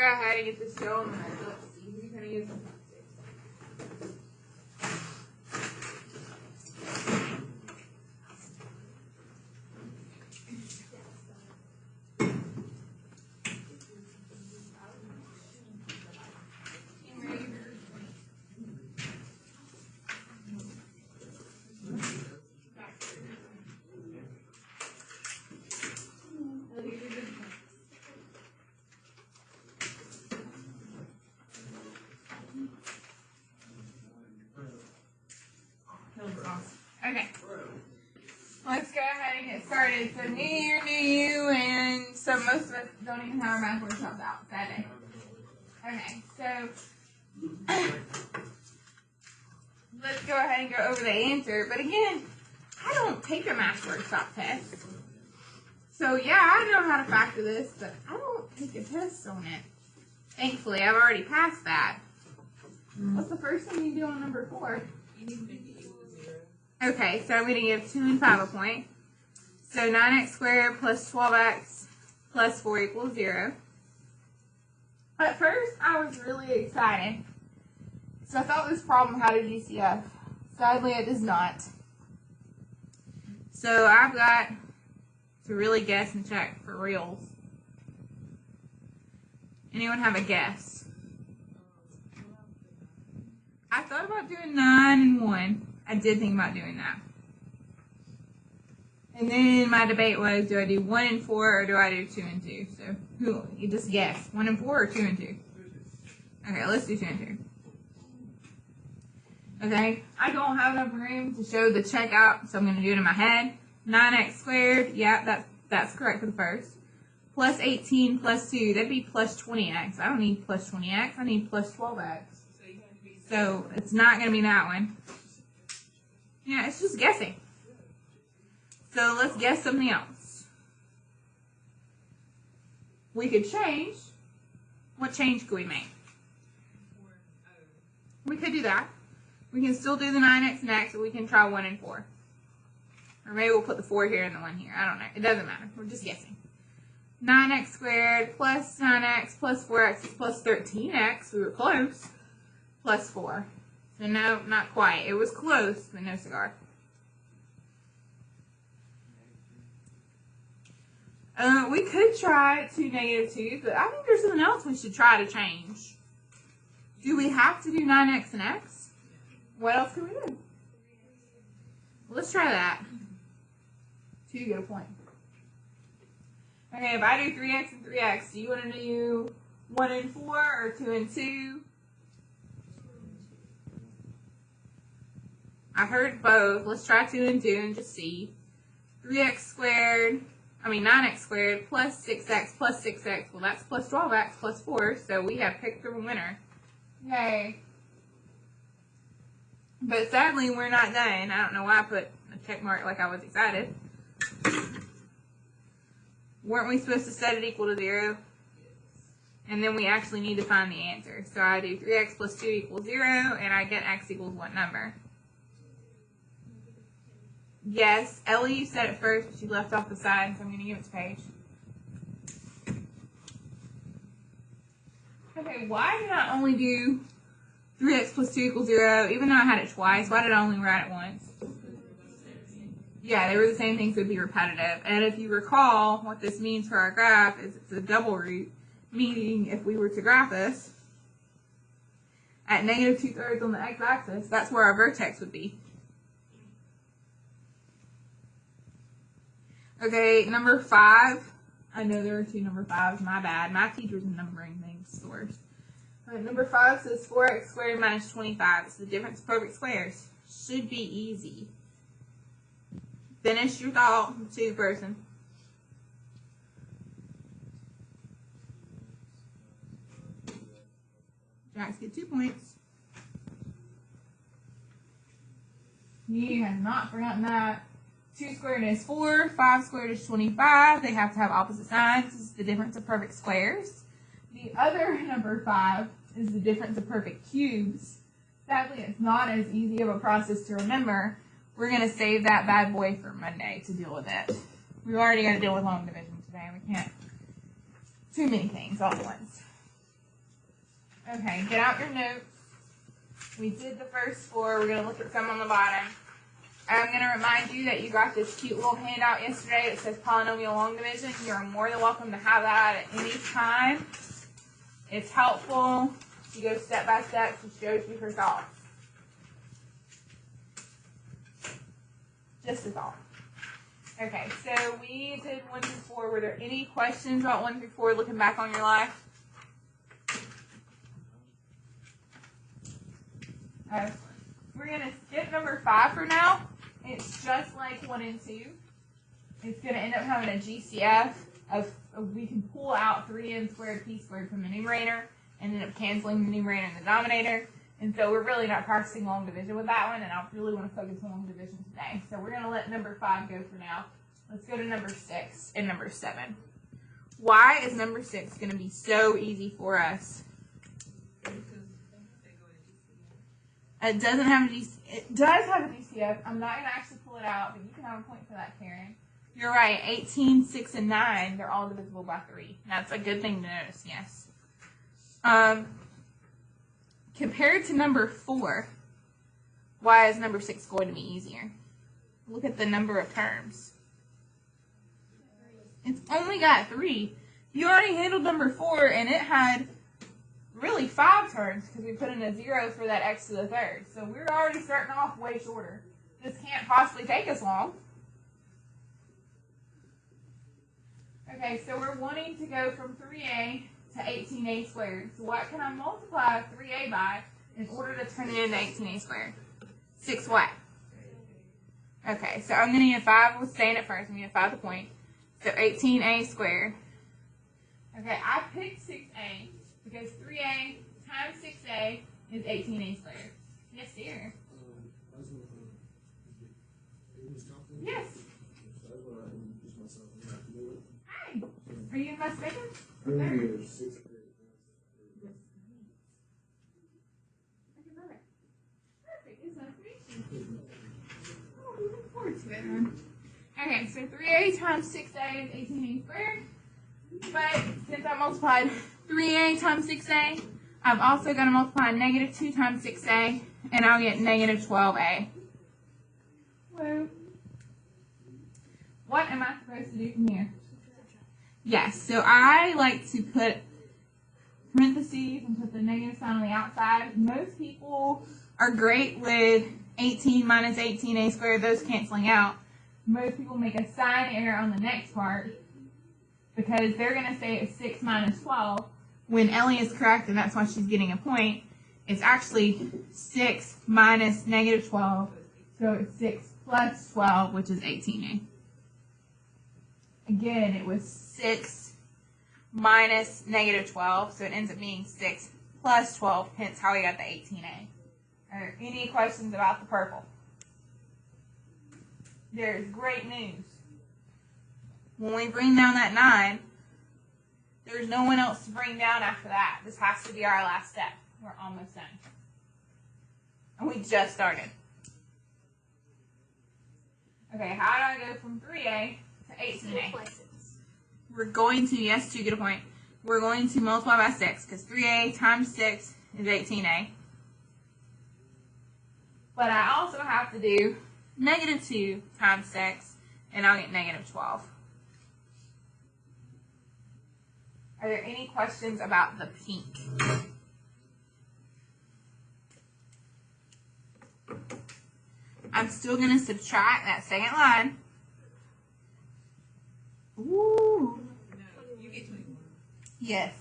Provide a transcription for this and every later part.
go ahead and get this going. Let's see who's going to use them. Okay, let's go ahead and get started. So new year, new you, and so most of us don't even have our math workshops out that day. Okay, so let's go ahead and go over the answer. But again, I don't take a math workshop test. So yeah, I know how to factor this, but I don't take a test on it. Thankfully, I've already passed that. What's the first thing you do on number 4? Okay, so I'm going to give 2 and 5 a point. So 9x squared plus 12x plus 4 equals 0. At first, I was really excited. So I thought this problem had a GCF. Sadly, it does not. So I've got to really guess and check for reals. Anyone have a guess? I thought about doing 9 and 1. I did think about doing that. And then my debate was, do I do 1 and 4 or do I do 2 and 2? So you just guess, 1 and 4 or 2 and 2? Okay, let's do 2 and 2. Okay, I don't have enough room to show the checkout, so I'm going to do it in my head. 9x squared, yeah, that's correct for the first. Plus 18 plus 2, that'd be plus 20x. I don't need plus 20x, I need plus 12x. So it's not going to be that one. Yeah, it's just guessing. So let's guess something else. We could change. What change could we make? We could do that. We can still do the 9x next, but we can try 1 and 4. Or maybe we'll put the 4 here and the 1 here. I don't know. It doesn't matter. We're just guessing. 9x squared plus 9x plus 4x plus 13x. We were close. Plus 4. So no, not quite. It was close, but no cigar. We could try 2 negative 2, but I think there's something else we should try to change. Do we have to do 9x and x? What else can we do? Let's try that. 2 to get a point. Okay, if I do 3x and 3x, do you want to do 1 and 4 or 2 and 2? I heard both. Let's try 2 and 2 and just see. 9x squared plus 6x plus 6x. Well, that's plus 12x plus 4, so we have picked a winner. Yay. But sadly, we're not done. I don't know why I put a check mark like I was excited. Weren't we supposed to set it equal to 0? And then we actually need to find the answer. So I do 3x plus 2 equals 0, and I get x equals what number? Yes, Ellie, you said it first, but she left off the side, so I'm going to give it to Paige. Okay, why did I only do 3x plus 2 equals 0, even though I had it twice? Why did I only write it once? Yeah, they were the same things, so it would be repetitive. And if you recall, what this means for our graph is it's a double root, meaning if we were to graph this at negative 2/3 on the x-axis, that's where our vertex would be. Okay, number 5. I know there are 2 number 5s. My bad. My teacher's numbering things the worst. Alright, number 5 says 4x squared minus 25. It's the difference of perfect squares. Should be easy. Finish your thought to the person. Jacks get 2 points. You have not forgotten that. 2 squared is 4, 5 squared is 25. They have to have opposite signs. This is the difference of perfect squares. The other number 5 is the difference of perfect cubes. Sadly, it's not as easy of a process to remember. We're going to save that bad boy for Monday to deal with it. We've already got to deal with long division today. We can't. Too many things all at once. Okay, get out your notes. We did the first 4. We're going to look at some on the bottom. I'm going to remind you that you got this cute little handout yesterday that says polynomial long division. You're more than welcome to have that at any time. It's helpful. You go step by step. She shows you her thoughts. Just a thought. Okay, so we did 1 through 4. Were there any questions about 1 through 4 looking back on your life? We're going to skip number 5 for now. It's just like 1 and 2. It's going to end up having a GCF of we can pull out 3n squared p squared from the numerator and end up canceling the numerator and the denominator. And so we're really not practicing long division with that one, and I really want to focus on long division today. So we're going to let number 5 go for now. Let's go to number 6 and number 7. Why is number 6 going to be so easy for us? It doesn't have a GCF. It does have a GCF. I'm not going to actually pull it out, but you can have a point for that, Karen. You're right. 18, 6, and 9, they're all divisible by 3. That's a good thing to notice, yes. Compared to number 4, why is number 6 going to be easier? Look at the number of terms. It's only got 3. You already handled number 4, and it had really 5 terms because we put in a 0 for that x to the 3rd. So we're already starting off way shorter. This can't possibly take us long. Okay, so we're wanting to go from 3a to 18a squared. So what can I multiply 3a by in order to turn it into 18a squared? 6 what? Okay, so I'm going to need a 5. We're saying it first. I'm going to 5 the point. So 18a squared. Okay, I picked 6a because 3a times 6a is 18a squared. Yes, dear. Yes. Hi. Are you in my second? Okay. Okay, so 3a times 6a is 18a squared. But since I multiplied 3a times 6a, I'm also going to multiply negative 2 times 6a, and I'll get negative 12a. Whoa. What am I supposed to do from here? Yes, so I like to put parentheses and put the negative sign on the outside. Most people are great with 18 minus 18a squared, those canceling out. Most people make a sign error on the next part because they're going to say it's 6 minus 12 when Ellie is correct, and that's why she's getting a point. It's actually 6 minus negative 12, so it's 6 plus 12, which is 18a. Again, it was 6 minus negative 12, so it ends up being 6 plus 12, hence how we got the 18a. Are there any questions about the purple? There's great news. When we bring down that 9, there's no one else to bring down after that. This has to be our last step. We're almost done. And we just started. Okay, how do I go from 3a to 18a? We're going to, yes, to get a point. We're going to multiply by 6 because 3a times 6 is 18a. But I also have to do negative 2 times 6, and I'll get negative 12. Are there any questions about the pink? I'm still going to subtract that second line. Ooh. No, you get 21. Yes.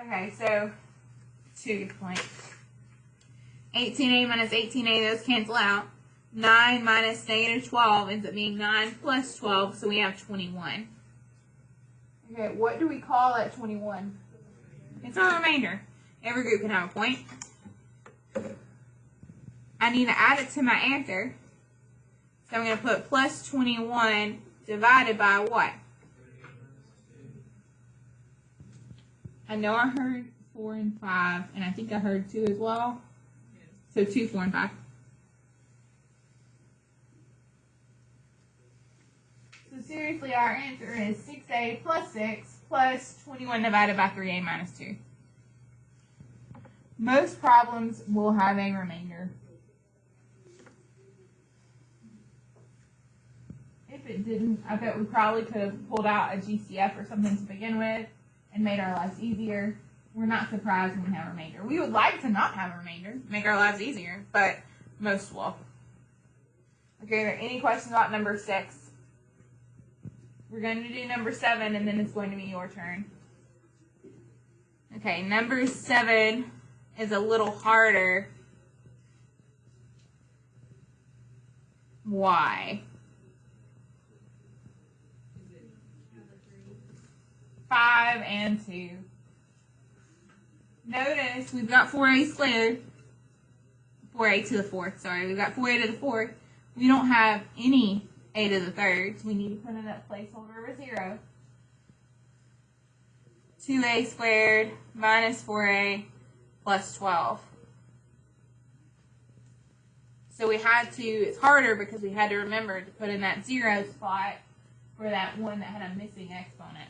Okay, so 2 point. 18a minus 18a, those cancel out. 9 minus negative 12 ends up being 9 plus 12, so we have 21. Okay, what do we call that 21? It's a remainder. Every group can have a point. I need to add it to my answer. So I'm going to put plus 21 divided by what? I know I heard 4 and 5, and I think I heard 2 as well. So 2, 4, and 5. So seriously, our answer is 6a plus 6 plus 21 divided by 3a minus 2. Most problems will have a remainder. If it didn't, I bet we probably could have pulled out a GCF or something to begin with and made our lives easier. We're not surprised when we have a remainder. We would like to not have a remainder, make our lives easier, but most will. Okay, are there any questions about number 6? We're going to do number 7, and then it's going to be your turn. Okay, number 7 is a little harder. Why? 5 and 2. Notice we've got 4a squared. 4a to the 4th, sorry. We've got 4a to the 4th. We don't have any a to the 3rd, so we need to put in that placeholder of a 0. 2a squared minus 4a plus 12. So we had to, it's harder because we had to remember to put in that 0 spot for that one that had a missing exponent.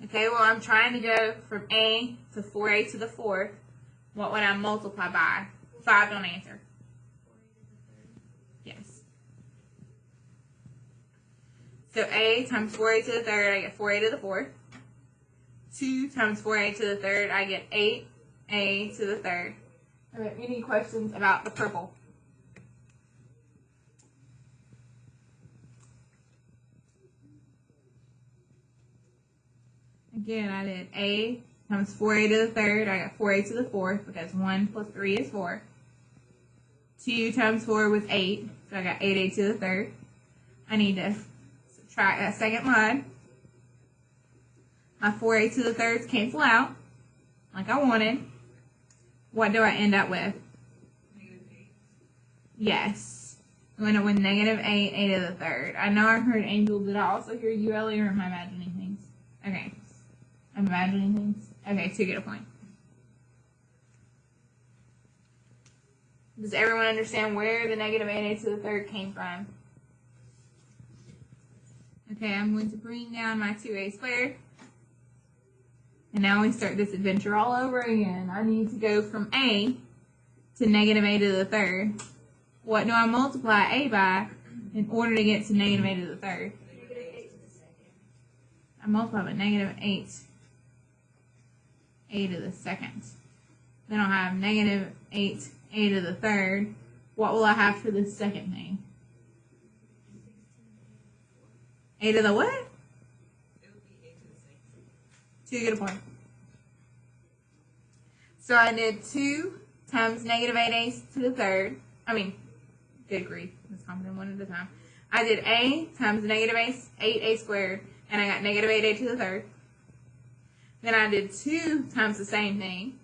Okay, well, I'm trying to go from a to 4a to the 4th. What would I multiply by? 5, don't answer. Yes. So a times 4a to the 3rd, I get 4a to the 4th. 2 times 4a to the 3rd, I get 8a to the 3rd. Are there any questions about the purple? Again, I did a times 4a to the 3rd. I got 4a to the 4th because 1 plus 3 is 4. 2 times 4 was 8, so I got 8a to the 3rd. I need to subtract that second line. My 4a to the 3rds cancel out, like I wanted. What do I end up with? -8. Yes. I'm going to win -8, a to the 3rd. I know I heard Angel. Did I also hear you, Ellie, or am I imagining things? Okay. I'm imagining things. Okay, so you get a point. Does everyone understand where the -8a to the 3rd came from? Okay, I'm going to bring down my 2a squared. And now we start this adventure all over again. I need to go from a to -a to the 3rd. What do I multiply a by in order to get to -a to the 3rd? I multiply by -8 a to the 2nd. Then I'll have -8 a to the 3rd. What will I have for the second thing? A to the what? So you get a point. So I did 2 times -8a to the 3rd. I mean, good grief. Let's count them one at a time. I did a times -8a squared, and I got -8a to the 3rd. Then I did 2 times the same thing.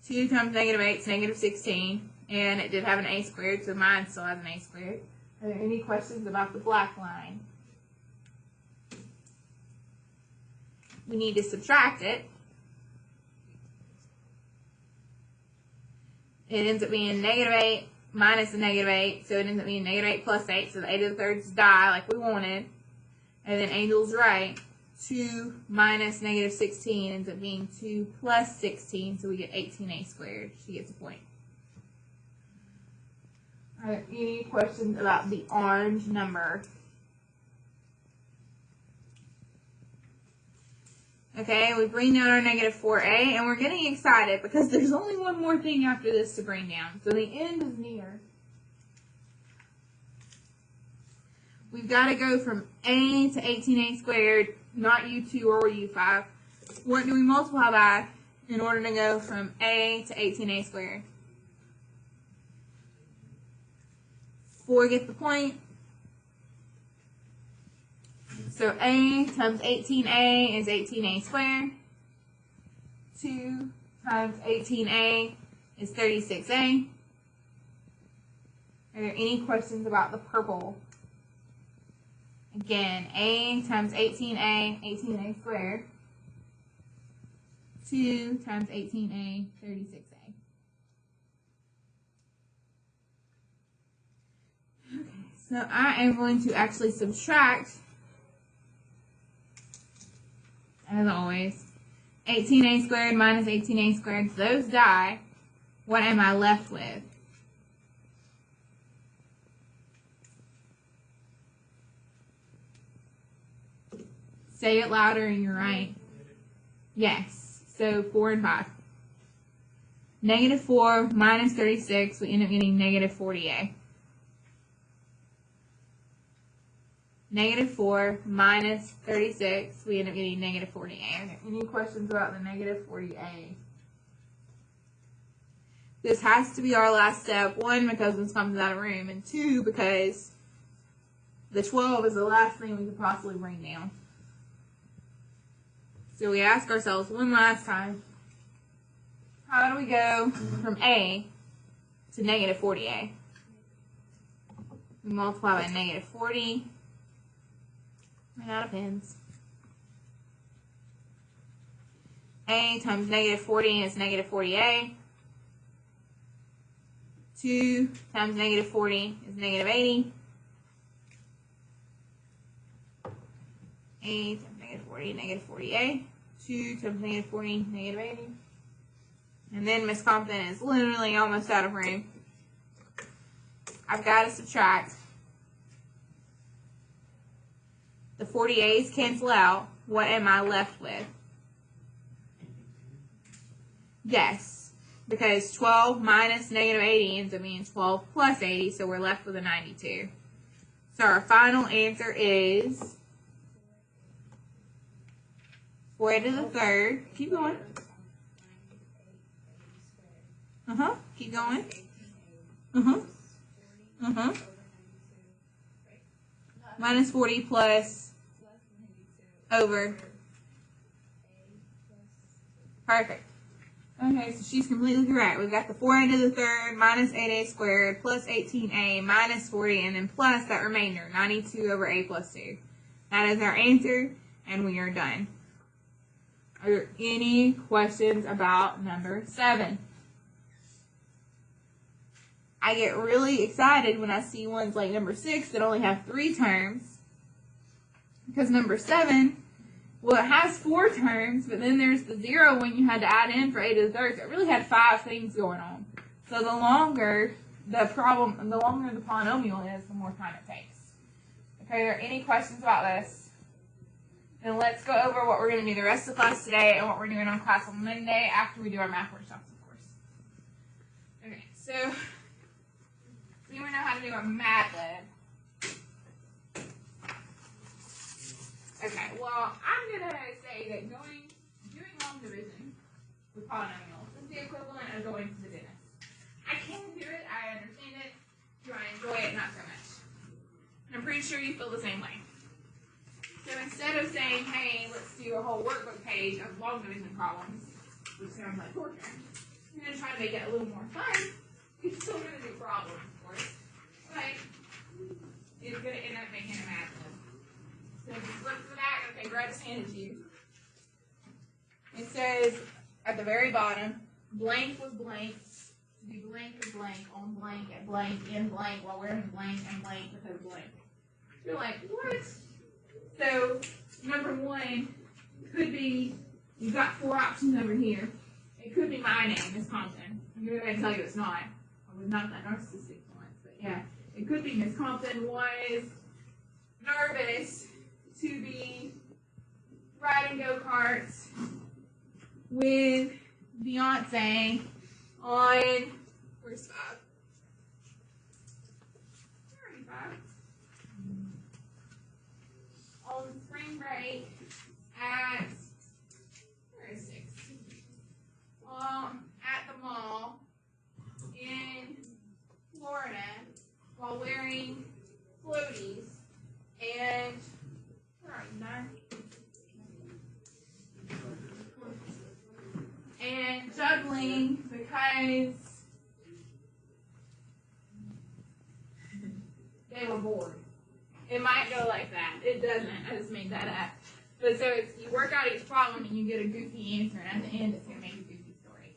2 times -8 is -16, and it did have an a squared, so mine still has an a squared. Are there any questions about the black line? We need to subtract it. It ends up being -8 minus the -8, so it ends up being -8 plus 8, so the a to the 3rds die like we wanted. And then Angel's right. 2 minus -16 ends up being 2 plus 16, so we get 18a squared. She gets a point. Are there any questions about the orange number? Okay, we bring down our -4a, and we're getting excited because there's only one more thing after this to bring down. So the end is near. We've got to go from a to 18a squared, not u2 or u5. What do we multiply by in order to go from a to 18a squared? 4 gets the point. So a times 18a is 18a squared. 2 times 18a is 36a. Are there any questions about the purple? Again, a times 18a, 18a squared. 2 times 18a, 36a. Okay, so I am going to actually subtract as always. 18a squared minus 18a squared. So those die. What am I left with? Say it louder and you're right. Yes. So 4 and 5. Negative 4 minus 36, we end up getting negative 40a. Negative 4 minus 36, we end up getting negative 40a. Okay. Any questions about the negative 40a? This has to be our last step. 1, because this comes out of room, and 2, because the 12 is the last thing we could possibly bring down. So we ask ourselves one last time, how do we go from a to negative 40a? We multiply by negative 40. Ran out of pens. A times negative 40 is negative 40a. 2 times negative 40 is negative 80. A times negative 40, negative 40a. 2 times negative 40, negative 80. And then Miss Compton is literally almost out of room. I've got to subtract. The 40a's cancel out. What am I left with? Yes, because 12 minus negative 80 ends up being 12 plus 80, so we're left with a 92. So our final answer is 4 to the third. Keep going. Keep going. Minus 40 plus over. Perfect. Okay, so she's completely correct. We've got the 4 to the third minus 8a squared plus 18a minus 40 and then plus that remainder, 92 over a plus 2. That is our answer, and we are done. Are there any questions about number 7? I get really excited when I see ones like number 6 that only have 3 terms. Because number 7, well, it has 4 terms, but then there's the 0 when you had to add in for a to the third. So it really had 5 things going on. So the longer the polynomial is, the more time it takes. Okay, are there any questions about this? Then let's go over what we're going to do the rest of the class today and what we're doing on class on Monday after we do our math workshops, of course. Okay, so we know how to do a Mad Lib. Okay, well, I'm going to say that doing long division with polynomials is the equivalent of going to the dentist. I can do it, I understand it. Do I enjoy it? Not so much. And I'm pretty sure you feel the same way. So instead of saying, hey, let's do a whole workbook page of long division problems, which sounds like torture, I'm going to try to make it a little more fun. You're still going to do problems, of course. But it's going to end up making a Mad Lib. So just look for that. Okay, grab this handed to you. It says at the very bottom, blank with blank, to be blank with blank, on blank, at blank, in blank, while wearing blank, and blank because blank. You're like, what? So number 1 could be, you've got 4 options over here. It could be my name, Miss Compton. I'm going to tell you it's not. I was not that narcissistic once, but yeah. It could be Miss Compton was nervous to be riding go-karts with Beyonce on, where's 5? Where are you, 5? On spring break at, where is 6? At the mall in Florida while wearing floaties and, where are you, 9? And juggling because they were bored. It might go like that. It doesn't. I just made that up. But so it's, you work out each problem and you get a goofy answer, and at the end it's going to make a goofy story.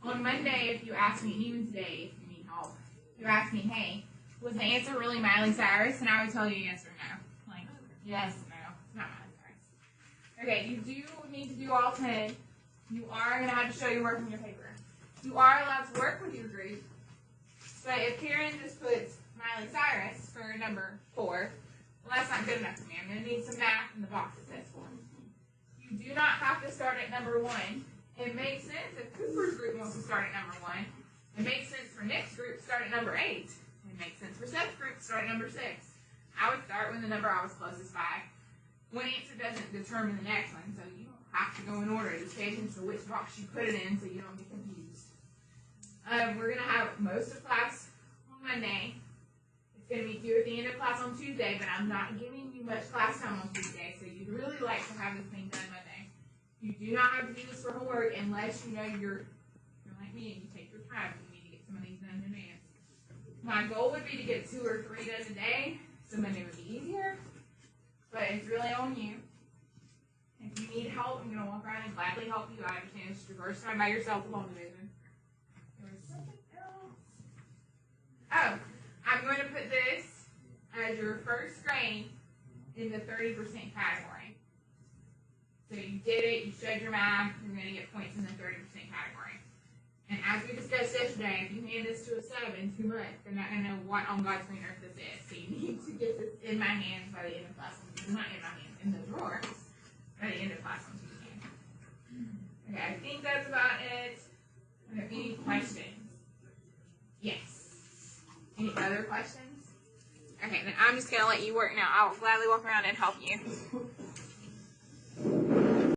On Monday, if you ask me, and even today, if you need help, you ask me, hey, was the answer really Miley Cyrus? And I would tell you yes or no. Like, yes, no, it's not Miley Okay, you do need to do all 10. You are going to have to show your work on your paper. You are allowed to work with your group. But if Karen just puts Miley Cyrus for number 4, well, that's not good enough for me. I'm going to need some math in the box that says 4. You do not have to start at number 1. It makes sense if Cooper's group wants to start at number 1. It makes sense for Nick's group to start at number 8. It makes sense for Seth's group to start at number 6. I would start with the number I was closest by. One answer doesn't determine the next one, so you don't have to go in order. Just pay attention to which box you put it in so you don't get confused. We're going to have most of class on Monday. It's going to be due at the end of class on Tuesday, but I'm not giving you much class time on Tuesday, so you'd really like to have this thing done Monday. You do not have to do this for homework unless you know you're like me and you take your time. You need to get some of these done in advance. My goal would be to get 2 or 3 done a day, so Monday would be easier. But it's really on you. If you need help, I'm going to walk around and gladly help you. I understand it's your first time by yourself alone division. There was something else. Oh, I'm going to put this as your first grade in the 30% category. So you did it, you showed your math, you're going to get points in the 30% category. And as we discussed yesterday, if you hand this to a 7 too much, they're not going to know what on God's green earth this is. So you need to get this in my hands by the end of class. Not in my hands, in the drawers by the end of class on Tuesday. Okay, I think that's about it. Any questions? Yes. Any other questions? Okay, then I'm just going to let you work now. I will gladly walk around and help you.